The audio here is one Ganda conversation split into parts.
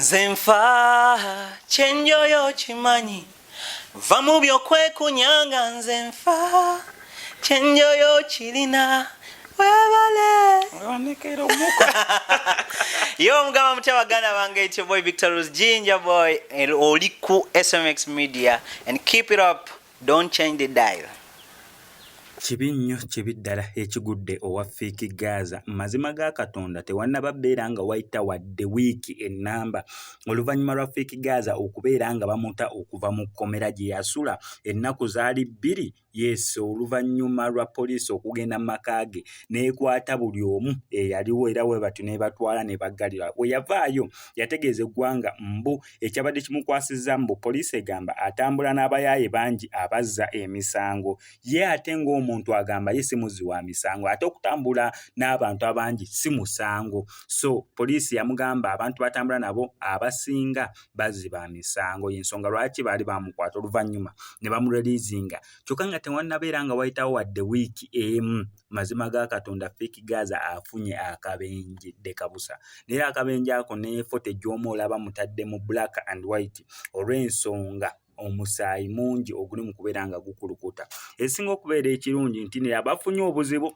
Nzenfa chenjoyo chimanyi va mu by'okwekunyanga nzenfa chenjoyo chilina webale yo mugamba mutya baganda bange, it's your boy Victor Rose Ginger Boy oli ku SMX Media and keep it up, don't change the dial. Kibi nnyo kibi ddala ekigudde owa Fiki Gaza. Mazima ga Katonda tewannaba beera nga wayita wadde wiiki ennamba oluvannyuma lwa Fiki Gaza okubeera nga bamuta okuva mu kkomera gye yasula ennaku zaali bbiri. Yes, oluvannyuma lwa poliisi okugenda mu maka ge n'ekwata buli omu eyaliwo era bwe batyo ne batwala ne baggalira. We yavaayo yategeeza eggwanga mbu ekyabadde kimukwasizza mbu poliisi egamba atambula n'abayaaye bangi abazza emisango. Ye ate ng'omuntu agamba ye si muzzi wa misango, ate okutambula n'abantu abangi si musango. So poliisi yamugamba abantu batambula nabo abasinga bazzi ba misango, y'ensonga lwaki baali bamukwata oluvannyuma ne bamureleasinga. Kyokka nga tewannabeera nga wayitawo wadde wiiki emu, mazima ga Katonda Fiki Gaza afunye akabenje dekabusa. Neera akabenje ako n'efoto gy'omu olaba mutadde mu black and white olw'ensonga omusaayi mungi oguli mu kubeera nga gukulukuta. Esinga okubeera ekirungi nti ne abafunye obuzibu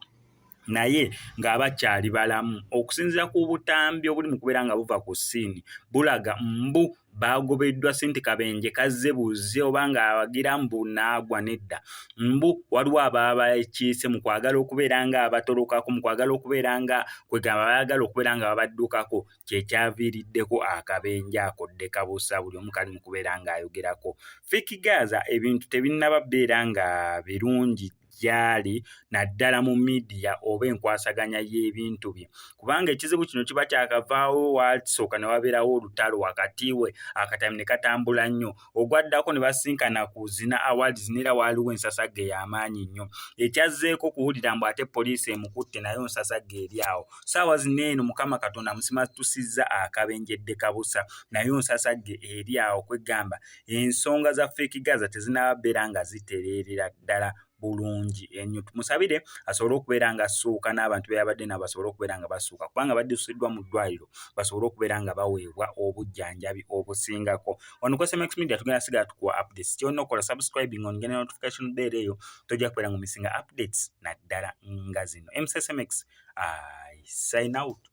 naye ng'abakyali balamu. Okusinziira ku butambi obuli mu kubeera nga buva ku ssiini bulaga mbu baagobeddwa sente kabenje kazze buzze oba ng'abagira mbu naagwa nedda. Mbu waliwo ababa bakiise mu kwagala okubeera nga abatolokako, mu kwagala okubeera nga kwegamba baagala okubeera nga babaddukako, kyekyaviiriddeko akabenje ako ddekabusa buli omu kali mu kubeera ng'ayogerako. Fiki Gaza ebintu tebinnaba beera nga birungi gyali naddala mu media oba enkwasaganya y'ebintu bye, kubanga ekizibu kino kiba kyakavaawo wasooka ne wabeerawo olutalo wakati we, akatami ne katambula nnyo. Ogwaddako ne basinkana ku Zina Awards neera waaliwo ensasagge y'amaanyi nnyo. Ekyazzeeko kuwulira mbu ate poliisi emukutte nayo nsasagge eri awo. Saawa zino eno Mukama Katonda musimatusizza akabenje ddekabusa nayo nsasagge eri awo, kwegamba ensonga za Fiki Gaza tezinaba beera nga zitereerera ddala bulungi ennyo. Tumusabire asobole okubeera nga assuuka n'abantu be yabadde nabo basobole okubeera nga bassuuka, kubanga baddusiddwa mu ddwaliro basobole okubeera nga baweebwa obujjanjabi obusingako. Wano ku SMX Media tugenda sigala tukuwa updates. Kyonna okola subscribing on gena notification bell eyo tojja kubeera nga omisinga updates naddala nga zino. MSSMX, I sign out.